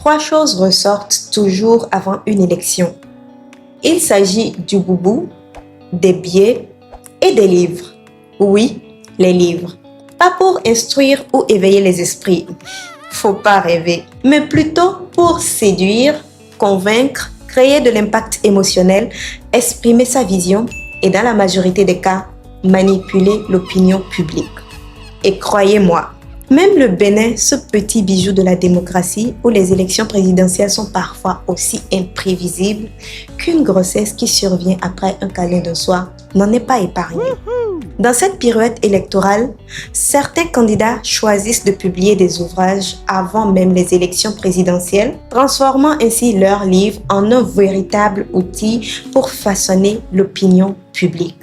Trois choses ressortent toujours avant une élection. Il s'agit du boubou, des billets et des livres. Oui, les livres. Pas pour instruire ou éveiller les esprits, faut pas rêver, mais plutôt pour séduire, convaincre, créer de l'impact émotionnel, exprimer sa vision et dans la majorité des cas, manipuler l'opinion publique. Et croyez-moi, même le Bénin, ce petit bijou de la démocratie où les élections présidentielles sont parfois aussi imprévisibles qu'une grossesse qui survient après un câlin de soir, n'en est pas épargné. Dans cette pirouette électorale, certains candidats choisissent de publier des ouvrages avant même les élections présidentielles, transformant ainsi leurs livres en un véritable outil pour façonner l'opinion publique.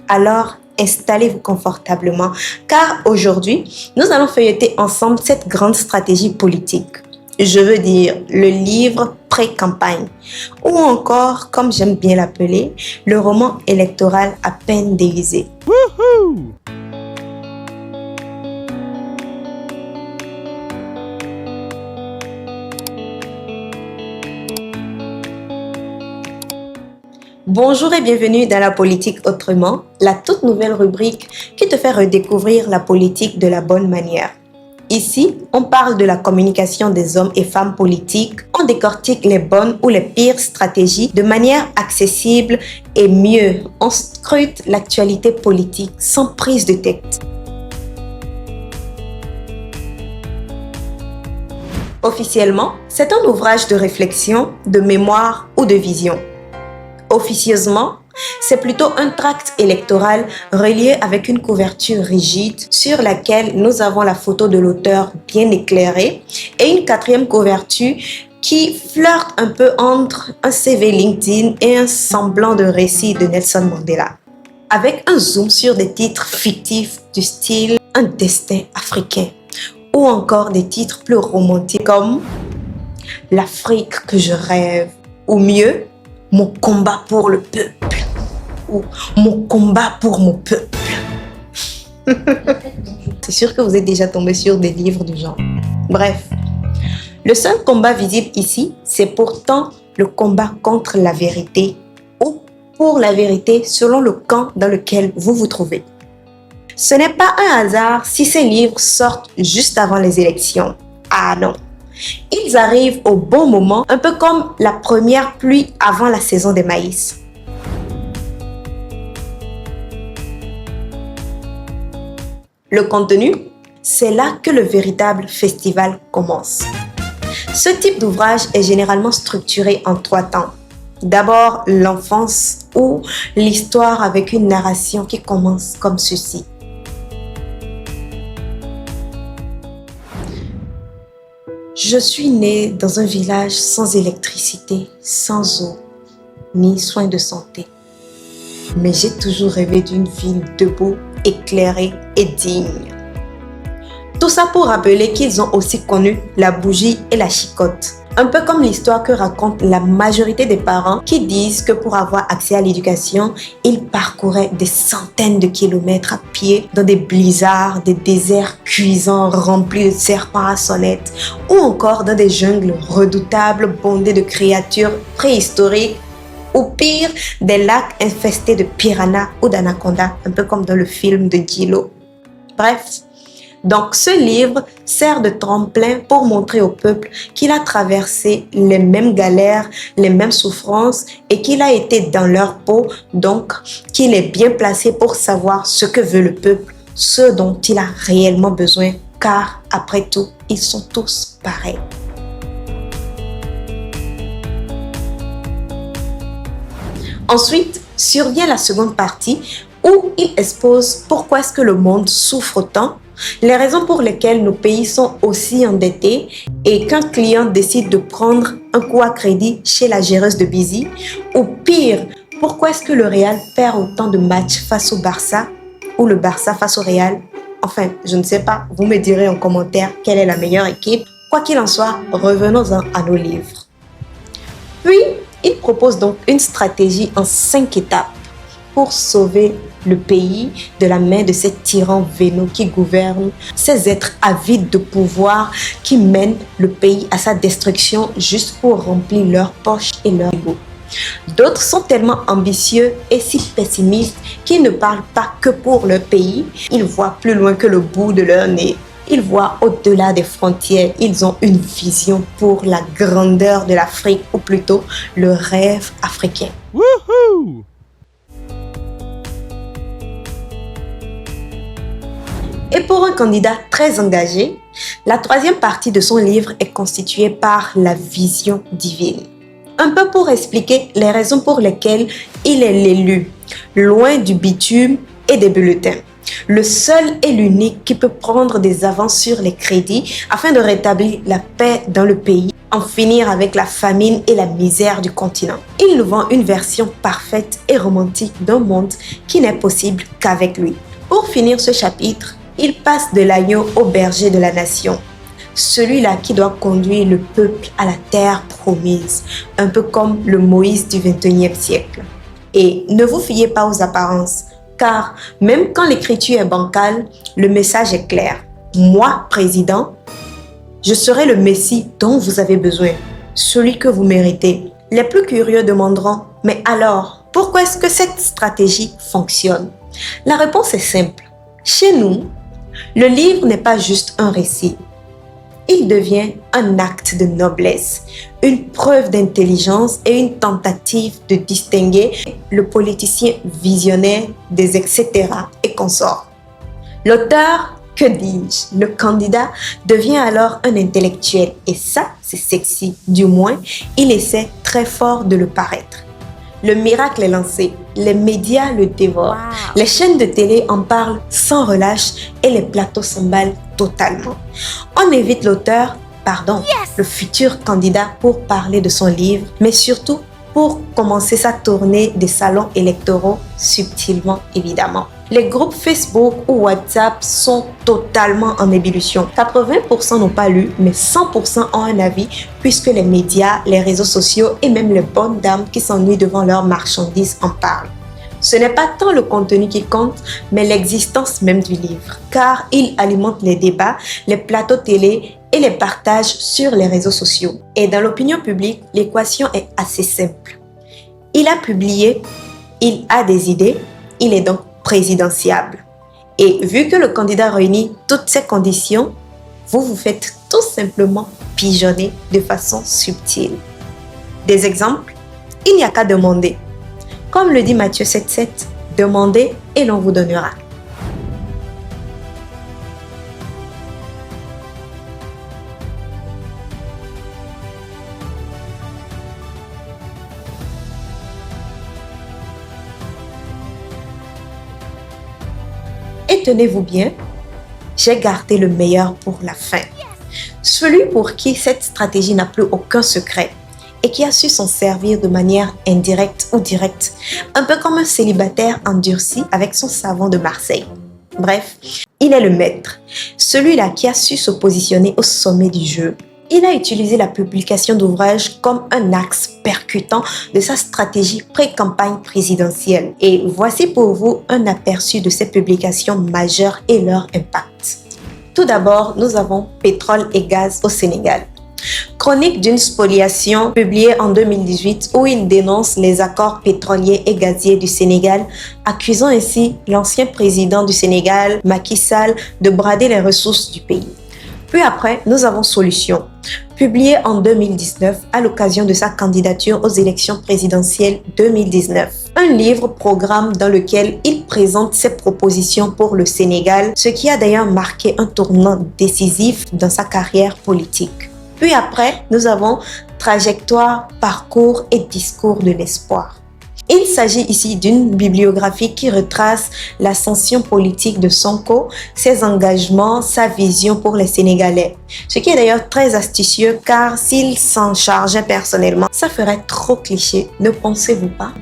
Alors, installez-vous confortablement, car aujourd'hui, nous allons feuilleter ensemble cette grande stratégie politique. Je veux dire, le livre pré-campagne, ou encore, comme j'aime bien l'appeler, le roman électoral à peine déguisé. Wouhou! Bonjour et bienvenue dans La Politique Autrement, la toute nouvelle rubrique qui te fait redécouvrir la politique de la bonne manière. Ici, on parle de la communication des hommes et femmes politiques, on décortique les bonnes ou les pires stratégies de manière accessible et mieux, on scrute l'actualité politique sans prise de tête. Officiellement, c'est un ouvrage de réflexion, de mémoire ou de vision. Officieusement, c'est plutôt un tract électoral relié avec une couverture rigide sur laquelle nous avons la photo de l'auteur bien éclairée et une quatrième couverture qui flirte un peu entre un CV LinkedIn et un semblant de récit de Nelson Mandela. Avec un zoom sur des titres fictifs du style « Un destin africain » ou encore des titres plus romantiques comme « L'Afrique que je rêve » ou mieux « Mon combat pour le peuple » ou « Mon combat pour mon peuple ». C'est sûr que vous êtes déjà tombé sur des livres du genre. Bref, le seul combat visible ici, c'est pourtant le combat contre la vérité ou pour la vérité selon le camp dans lequel vous vous trouvez. Ce n'est pas un hasard si ces livres sortent juste avant les élections. Ah non! Ils arrivent au bon moment, un peu comme la première pluie avant la saison des maïs. Le contenu, c'est là que le véritable festival commence. Ce type d'ouvrage est généralement structuré en 3 temps. D'abord, l'enfance ou l'histoire avec une narration qui commence comme ceci. Je suis née dans un village sans électricité, sans eau, ni soins de santé. Mais j'ai toujours rêvé d'une ville debout, éclairée et digne. Tout ça pour rappeler qu'ils ont aussi connu la bougie et la chicotte. Un peu comme l'histoire que raconte la majorité des parents qui disent que pour avoir accès à l'éducation, ils parcouraient des centaines de kilomètres à pied dans des blizzards, des déserts cuisants remplis de serpents à sonnettes ou encore dans des jungles redoutables bondés de créatures préhistoriques ou pire, des lacs infestés de piranhas ou d'anacondas, un peu comme dans le film de Gilo. Bref. Donc, ce livre sert de tremplin pour montrer au peuple qu'il a traversé les mêmes galères, les mêmes souffrances et qu'il a été dans leur peau, donc qu'il est bien placé pour savoir ce que veut le peuple, ce dont il a réellement besoin, car après tout, ils sont tous pareils. Ensuite, survient la seconde partie où il expose pourquoi est-ce que le monde souffre tant, les raisons pour lesquelles nos pays sont aussi endettés et qu'un client décide de prendre un coup à crédit chez la géreuse de Busy, ou pire, pourquoi est-ce que le Real perd autant de matchs face au Barça ou le Barça face au Real. Enfin, je ne sais pas, vous me direz en commentaire quelle est la meilleure équipe. Quoi qu'il en soit, revenons-en à nos livres. Puis, il propose donc une stratégie en 5 étapes pour sauver le pays de la main de ces tyrans vénaux qui gouvernent, ces êtres avides de pouvoir qui mènent le pays à sa destruction juste pour remplir leurs poches et leur ego. D'autres sont tellement ambitieux et si pessimistes qu'ils ne parlent pas que pour leur pays, ils voient plus loin que le bout de leur nez. Ils voient au-delà des frontières, ils ont une vision pour la grandeur de l'Afrique ou plutôt le rêve africain. Woohoo! Et pour un candidat très engagé, la troisième partie de son livre est constituée par la vision divine. Un peu pour expliquer les raisons pour lesquelles il est l'élu, loin du bitume et des bulletins. Le seul et l'unique qui peut prendre des avances sur les crédits afin de rétablir la paix dans le pays, en finir avec la famine et la misère du continent. Il nous vend une version parfaite et romantique d'un monde qui n'est possible qu'avec lui. Pour finir ce chapitre, il passe de l'agneau au berger de la nation. Celui-là qui doit conduire le peuple à la terre promise, un peu comme le Moïse du XXIe siècle. Et ne vous fiez pas aux apparences, car même quand l'écriture est bancale, le message est clair. Moi, président, je serai le Messie dont vous avez besoin, celui que vous méritez. Les plus curieux demanderont, mais alors, pourquoi est-ce que cette stratégie fonctionne? La réponse est simple. Chez nous, le livre n'est pas juste un récit. Il devient un acte de noblesse, une preuve d'intelligence et une tentative de distinguer le politicien visionnaire des etc. et consorts. L'auteur, que dis-je, le candidat devient alors un intellectuel et ça, c'est sexy. Du moins, il essaie très fort de le paraître. Le miracle est lancé, les médias le dévorent, les chaînes de télé en parlent sans relâche et les plateaux s'emballent totalement. On évite l'auteur, le futur candidat pour parler de son livre, mais surtout pour commencer sa tournée des salons électoraux subtilement évidemment. Les groupes Facebook ou WhatsApp sont totalement en ébullition. 80% n'ont pas lu, mais 100% ont un avis puisque les médias, les réseaux sociaux et même les bonnes dames qui s'ennuient devant leurs marchandises en parlent. Ce n'est pas tant le contenu qui compte, mais l'existence même du livre, car il alimente les débats, les plateaux télé et les partages sur les réseaux sociaux. Et dans l'opinion publique, l'équation est assez simple. Il a publié, il a des idées, il est donc présidentiable. Et vu que le candidat réunit toutes ces conditions, vous vous faites tout simplement pigeonner de façon subtile. Des exemples, il n'y a qu'à demander. Comme le dit Matthieu 7,7, demandez et l'on vous donnera. Et tenez-vous bien, j'ai gardé le meilleur pour la fin. Celui pour qui cette stratégie n'a plus aucun secret et qui a su s'en servir de manière indirecte ou directe, un peu comme un célibataire endurci avec son savon de Marseille. Bref, il est le maître, celui-là qui a su se positionner au sommet du jeu. Il a utilisé la publication d'ouvrages comme un axe percutant de sa stratégie pré-campagne présidentielle. Et voici pour vous un aperçu de ces publications majeures et leur impact. Tout d'abord, nous avons Pétrole et gaz au Sénégal. Chronique d'une spoliation publiée en 2018 où il dénonce les accords pétroliers et gaziers du Sénégal, accusant ainsi l'ancien président du Sénégal, Macky Sall, de brader les ressources du pays. Puis après, nous avons Solution, publié en 2019 à l'occasion de sa candidature aux élections présidentielles 2019. Un livre-programme dans lequel il présente ses propositions pour le Sénégal, ce qui a d'ailleurs marqué un tournant décisif dans sa carrière politique. Puis après, nous avons Trajectoire, parcours et discours de l'espoir. Il s'agit ici d'une bibliographie qui retrace l'ascension politique de Sonko, ses engagements, sa vision pour les Sénégalais. Ce qui est d'ailleurs très astucieux car s'il s'en chargeait personnellement, ça ferait trop cliché, ne pensez-vous pas?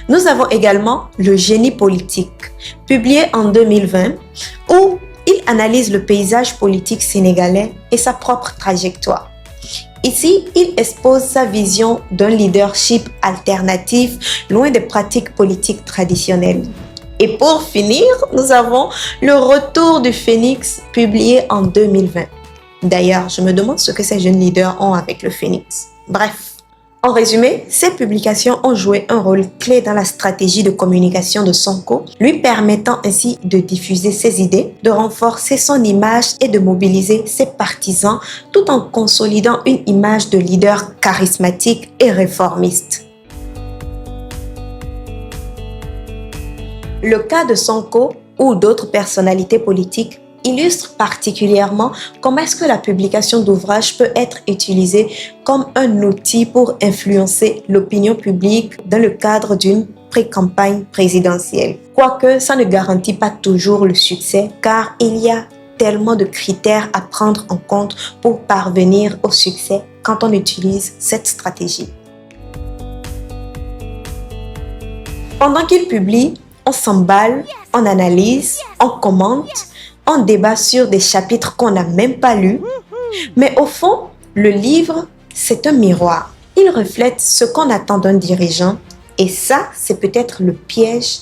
Nous avons également Le génie politique, publié en 2020, où il analyse le paysage politique sénégalais et sa propre trajectoire. Ici, il expose sa vision d'un leadership alternatif loin des pratiques politiques traditionnelles. Et pour finir, nous avons Le Retour du Phénix, publié en 2020. D'ailleurs, je me demande ce que ces jeunes leaders ont avec le Phénix. Bref. En résumé, ces publications ont joué un rôle clé dans la stratégie de communication de Sonko, lui permettant ainsi de diffuser ses idées, de renforcer son image et de mobiliser ses partisans tout en consolidant une image de leader charismatique et réformiste. Le cas de Sonko ou d'autres personnalités politiques illustre particulièrement comment est-ce que la publication d'ouvrages peut être utilisée comme un outil pour influencer l'opinion publique dans le cadre d'une pré-campagne présidentielle. Quoique ça ne garantit pas toujours le succès car il y a tellement de critères à prendre en compte pour parvenir au succès quand on utilise cette stratégie. Pendant qu'il publie, on s'emballe, on analyse, on commente, on débat sur des chapitres qu'on n'a même pas lus. Mais au fond, le livre, c'est un miroir. Il reflète ce qu'on attend d'un dirigeant et ça, c'est peut-être le piège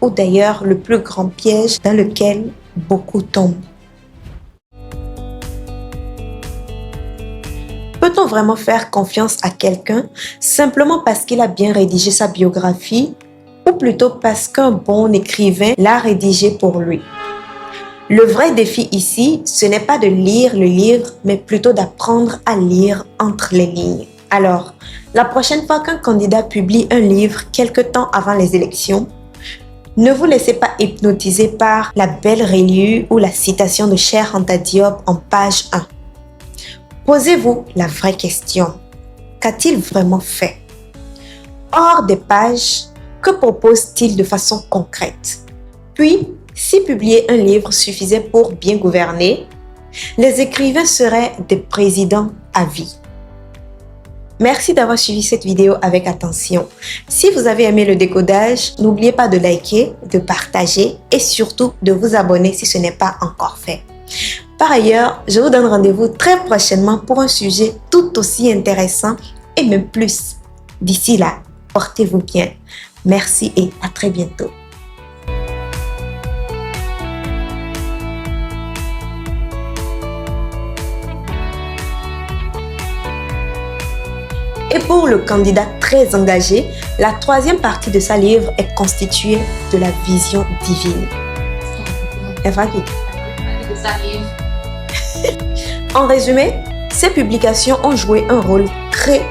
ou d'ailleurs le plus grand piège dans lequel beaucoup tombent. Peut-on vraiment faire confiance à quelqu'un simplement parce qu'il a bien rédigé sa biographie ou plutôt parce qu'un bon écrivain l'a rédigé pour lui? Le vrai défi ici, ce n'est pas de lire le livre, mais plutôt d'apprendre à lire entre les lignes. Alors, la prochaine fois qu'un candidat publie un livre quelque temps avant les élections, ne vous laissez pas hypnotiser par la belle reliure ou la citation de Cheikh Anta Diop en page 1. Posez-vous la vraie question. Qu'a-t-il vraiment fait? Hors des pages, que propose-t-il de façon concrète? Puis, si publier un livre suffisait pour bien gouverner, les écrivains seraient des présidents à vie. Merci d'avoir suivi cette vidéo avec attention. Si vous avez aimé le décodage, n'oubliez pas de liker, de partager et surtout de vous abonner si ce n'est pas encore fait. Par ailleurs, je vous donne rendez-vous très prochainement pour un sujet tout aussi intéressant et même plus. D'ici là, portez-vous bien. Merci et à très bientôt. Et pour le candidat très engagé, la troisième partie de sa livre est constituée de la vision divine. En résumé, ces publications ont joué un rôle très